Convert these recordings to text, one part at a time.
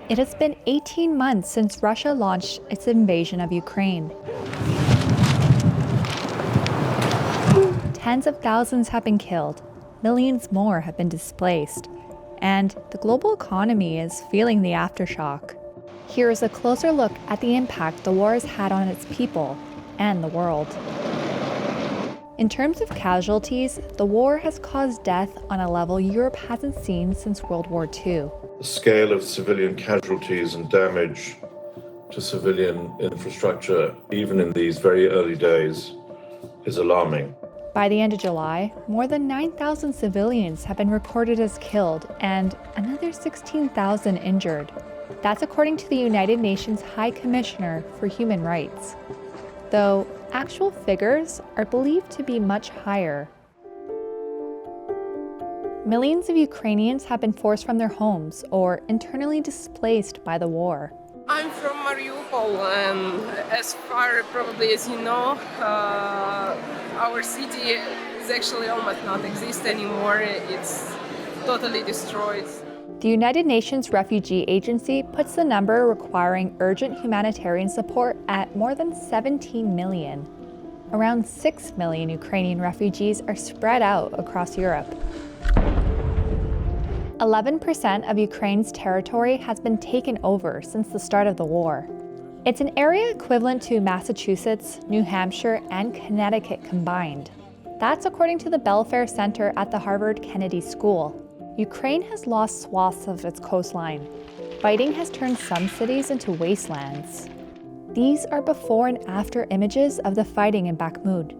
It has been 18 months since Russia launched its invasion of Ukraine. Tens of thousands have been killed, millions more have been displaced, and the global economy is feeling the aftershock. Here is a closer look at the impact the war has had on its people and the world. In terms of casualties, the war has caused death on a level Europe hasn't seen since World War II. The scale of civilian casualties and damage to civilian infrastructure, even in these very early days, is alarming. By the end of July, more than 9,000 civilians have been recorded as killed and another 16,000 injured. That's according to the United Nations High Commissioner for Human Rights. Though actual figures are believed to be much higher. Millions of Ukrainians have been forced from their homes or internally displaced by the war. I'm from Mariupol, and as far probably as you know, our city is actually almost not exist anymore. It's totally destroyed. The United Nations Refugee Agency puts the number requiring urgent humanitarian support at more than 17 million. Around 6 million Ukrainian refugees are spread out across Europe. 11% of Ukraine's territory has been taken over since the start of the war. It's an area equivalent to Massachusetts, New Hampshire, and Connecticut combined. That's according to the Belfair Center at the Harvard Kennedy School. Ukraine has lost swaths of its coastline. Fighting has turned some cities into wastelands. These are before and after images of the fighting in Bakhmut.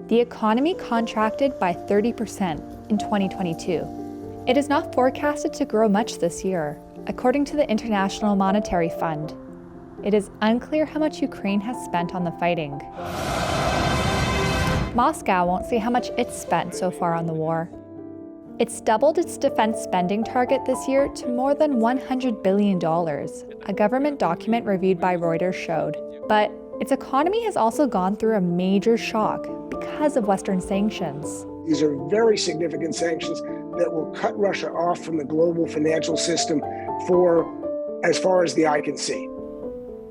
The economy contracted by 30% in 2022. It is not forecasted to grow much this year, according to the International Monetary Fund. It is unclear how much Ukraine has spent on the fighting. Moscow won't say how much it's spent so far on the war. It's doubled its defense spending target this year to more than $100 billion, a government document reviewed by Reuters showed. But its economy has also gone through a major shock because of Western sanctions. These are very significant sanctions that will cut Russia off from the global financial system for as far as the eye can see.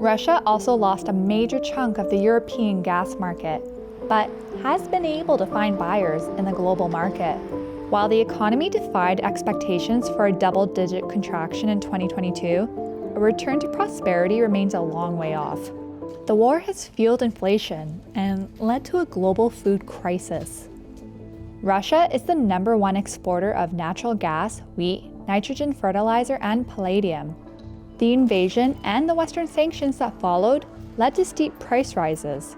Russia also lost a major chunk of the European gas market, but has been able to find buyers in the global market. While the economy defied expectations for a double-digit contraction in 2022, a return to prosperity remains a long way off. The war has fueled inflation and led to a global food crisis. Russia is the #1 exporter of natural gas, wheat, nitrogen fertilizer, and palladium. The invasion and the Western sanctions that followed led to steep price rises.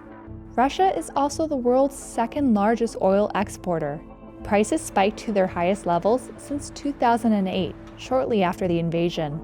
Russia is also the world's second largest oil exporter. Prices spiked to their highest levels since 2008, shortly after the invasion.